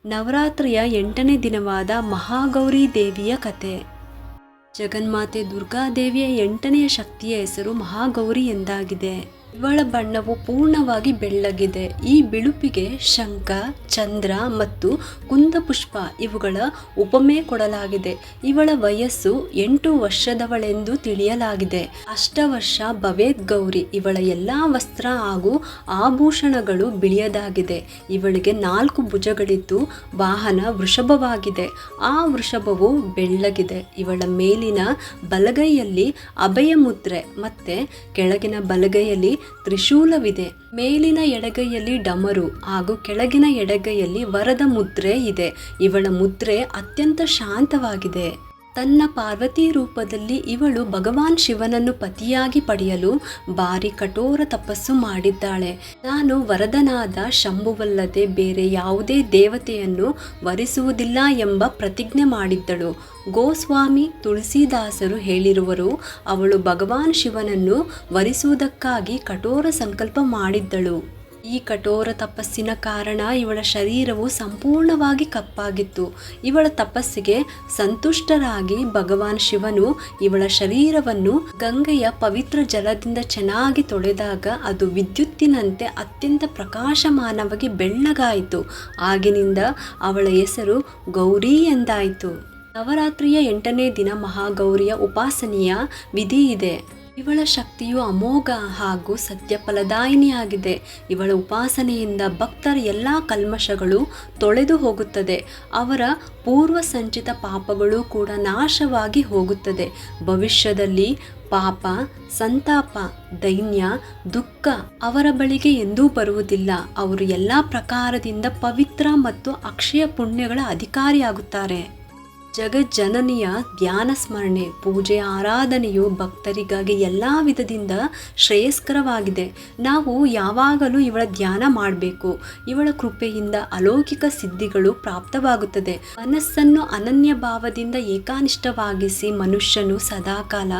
ನವರಾತ್ರಿಯ 8ನೇ ದಿನವಾದ ಮಹಾಗೌರಿ ದೇವಿಯ ಕತೆ. ಜಗನ್ಮಾತೆ ದುರ್ಗಾದೇವಿಯ 8ನೆಯ ಶಕ್ತಿಯ ಹೆಸರು ಮಹಾಗೌರಿ ಎಂದಾಗಿದೆ. ಇವಳ ಬಣ್ಣವು ಪೂರ್ಣವಾಗಿ ಬೆಳ್ಳಗಿದೆ. ಈ ಬಿಳುಪಿಗೆ ಶಂಖ, ಚಂದ್ರ ಮತ್ತು ಕುಂದಪುಷ್ಪ ಇವುಗಳ ಉಪಮೆ ಕೊಡಲಾಗಿದೆ. ಇವಳ ವಯಸ್ಸು 8 ವರ್ಷದವಳೆಂದು ತಿಳಿಯಲಾಗಿದೆ. ಅಷ್ಟವರ್ಷ ಭವೇತ್ ಗೌರಿ. ಇವಳ ಎಲ್ಲಾ ವಸ್ತ್ರ ಹಾಗೂ ಆಭೂಷಣಗಳು ಬಿಳಿಯದಾಗಿದೆ. ಇವಳಿಗೆ 4 ಭುಜಗಳಿದ್ದು ವಾಹನ ವೃಷಭವಾಗಿದೆ. ಆ ವೃಷಭವು ಬೆಳ್ಳಗಿದೆ. ಇವಳ ಮೇಲಿನ ಬಲಗೈಯಲ್ಲಿ ಅಭಯ ಮುದ್ರೆ ಮತ್ತೆ ಕೆಳಗಿನ ಬಲಗೈಯಲ್ಲಿ ತ್ರಿಶೂಲವಿದೆ. ಮೇಲಿನ ಎಡಗೈಯಲ್ಲಿ ಡಮರು ಹಾಗೂ ಕೆಳಗಿನ ಎಡಗೈಯಲ್ಲಿ ವರದ ಮುದ್ರೆ ಇದೆ. ಇವಳ ಮುದ್ರೆ ಅತ್ಯಂತ ಶಾಂತವಾಗಿದೆ. ತನ್ನ ಪಾರ್ವತಿ ರೂಪದಲ್ಲಿ ಇವಳು ಭಗವಾನ್ ಶಿವನನ್ನು ಪತಿಯಾಗಿ ಪಡೆಯಲು ಭಾರಿ ಕಠೋರ ತಪಸ್ಸು ಮಾಡಿದ್ದಾಳೆ. ನಾನು ವರದನಾದ ಶಂಭುವಲ್ಲದೆ ಬೇರೆ ಯಾವುದೇ ದೇವತೆಯನ್ನು ವರಿಸುವುದಿಲ್ಲ ಎಂಬ ಪ್ರತಿಜ್ಞೆ ಮಾಡಿದ್ದಳು. ಗೋಸ್ವಾಮಿ ತುಳಸಿದಾಸರು ಹೇಳಿರುವರು, ಅವಳು ಭಗವಾನ್ ಶಿವನನ್ನು ವರಿಸುವುದಕ್ಕಾಗಿ ಕಠೋರ ಸಂಕಲ್ಪ ಮಾಡಿದ್ದಳು. ಈ ಕಠೋರ ತಪಸ್ಸಿನ ಕಾರಣ ಇವಳ ಶರೀರವು ಸಂಪೂರ್ಣವಾಗಿ ಕಪ್ಪಾಗಿತ್ತು. ಇವಳ ತಪಸ್ಸಿಗೆ ಸಂತುಷ್ಟರಾಗಿ ಭಗವಾನ್ ಶಿವನು ಇವಳ ಶರೀರವನ್ನು ಗಂಗೆಯ ಪವಿತ್ರ ಜಲದಿಂದ ಚೆನ್ನಾಗಿ ತೊಳೆದಾಗ ಅದು ವಿದ್ಯುತ್ತಿನಂತೆ ಅತ್ಯಂತ ಪ್ರಕಾಶಮಾನವಾಗಿ ಬೆಳ್ಳಗಾಯಿತು. ಆಗಿನಿಂದ ಅವಳ ಹೆಸರು ಗೌರಿ ಎಂದಾಯಿತು. ನವರಾತ್ರಿಯ 8ನೇ ದಿನ ಮಹಾಗೌರಿಯ ಉಪಾಸನೆಯ ವಿಧಿ ಇದೆ. ಇವಳ ಶಕ್ತಿಯು ಅಮೋಘ ಹಾಗೂ ಸತ್ಯ ಫಲದಾಯಿನಿಯಾಗಿದೆ. ಇವಳ ಉಪಾಸನೆಯಿಂದ ಭಕ್ತರ ಎಲ್ಲ ಕಲ್ಮಶಗಳು ತೊಳೆದು ಹೋಗುತ್ತದೆ. ಅವರ ಪೂರ್ವ ಸಂಚಿತ ಪಾಪಗಳು ಕೂಡ ನಾಶವಾಗಿ ಹೋಗುತ್ತದೆ. ಭವಿಷ್ಯದಲ್ಲಿ ಪಾಪ, ಸಂತಾಪ, ದೈನ್ಯ, ದುಃಖ ಅವರ ಬಳಿಗೆ ಎಂದೂ ಬರುವುದಿಲ್ಲ. ಅವರು ಎಲ್ಲ ಪ್ರಕಾರದಿಂದ ಪವಿತ್ರ ಮತ್ತು ಅಕ್ಷಯ ಪುಣ್ಯಗಳ ಅಧಿಕಾರಿಯಾಗುತ್ತಾರೆ. ಜಗಜ್ಜನನಿಯ ಧ್ಯಾನ ಸ್ಮರಣೆ, ಪೂಜೆ, ಆರಾಧನೆಯು ಭಕ್ತರಿಗಾಗಿ ಎಲ್ಲ ವಿಧದಿಂದ ಶ್ರೇಯಸ್ಕರವಾಗಿದೆ. ನಾವು ಯಾವಾಗಲೂ ಇವಳ ಧ್ಯಾನ ಮಾಡಬೇಕು. ಇವಳ ಕೃಪೆಯಿಂದ ಅಲೌಕಿಕ ಸಿದ್ಧಿಗಳು ಪ್ರಾಪ್ತವಾಗುತ್ತದೆ. ಮನಸ್ಸನ್ನು ಅನನ್ಯ ಭಾವದಿಂದ ಏಕಾನಿಷ್ಠವಾಗಿಸಿ ಮನುಷ್ಯನು ಸದಾಕಾಲ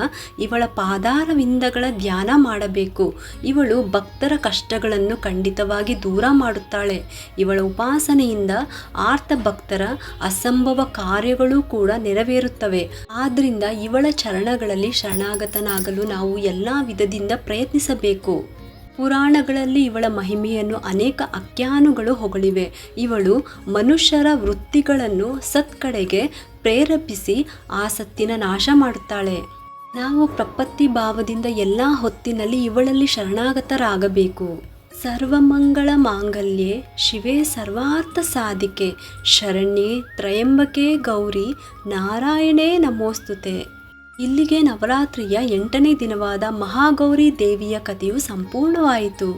ಇವಳ ಪಾದಾರವಿಂದಗಳ ಧ್ಯಾನ ಮಾಡಬೇಕು. ಇವಳು ಭಕ್ತರ ಕಷ್ಟಗಳನ್ನು ಖಂಡಿತವಾಗಿ ದೂರ ಮಾಡುತ್ತಾಳೆ. ಇವಳ ಉಪಾಸನೆಯಿಂದ ಆರ್ತ ಭಕ್ತರ ಅಸಂಭವ ಕಾರ್ಯಗಳು ಕೂಡ ನೆರವೇರುತ್ತವೆ. ಆದ್ರಿಂದ ಇವಳ ಚರಣಗಳಲ್ಲಿ ಶರಣಾಗತನಾಗಲು ನಾವು ಎಲ್ಲ ವಿಧದಿಂದ ಪ್ರಯತ್ನಿಸಬೇಕು. ಪುರಾಣಗಳಲ್ಲಿ ಇವಳ ಮಹಿಮೆಯನ್ನು ಅನೇಕ ಆಖ್ಯಾನಗಳು ಹೊಗಳಿವೆ. ಇವಳು ಮನುಷ್ಯರ ವೃತ್ತಿಗಳನ್ನು ಸತ್ಕಡೆಗೆ ಪ್ರೇರೇಪಿಸಿ ಆಸಕ್ತಿನ ನಾಶ ಮಾಡುತ್ತಾಳೆ. ನಾವು ಪ್ರಪತ್ತಿ ಭಾವದಿಂದ ಎಲ್ಲ ಹೊತ್ತಿನಲ್ಲಿ ಇವಳಲ್ಲಿ ಶರಣಾಗತರಾಗಬೇಕು. ಸರ್ವಮಂಗಳ ಮಾಂಗಲ್ಯೆ ಶಿವೆ ಸರ್ವಾರ್ಥ ಸಾಧಿಕೆ ಶರಣ್ಯೆ ತ್ರಯಂಬಕೆ ಗೌರಿ ನಾರಾಯಣೇ ನಮೋಸ್ತುತೆ. ಇಲ್ಲಿಗೆ ನವರಾತ್ರಿಯ 8ನೇ ದಿನವಾದ ಮಹಾಗೌರಿ ದೇವಿಯ ಕಥೆಯು ಸಂಪೂರ್ಣವಾಯಿತು.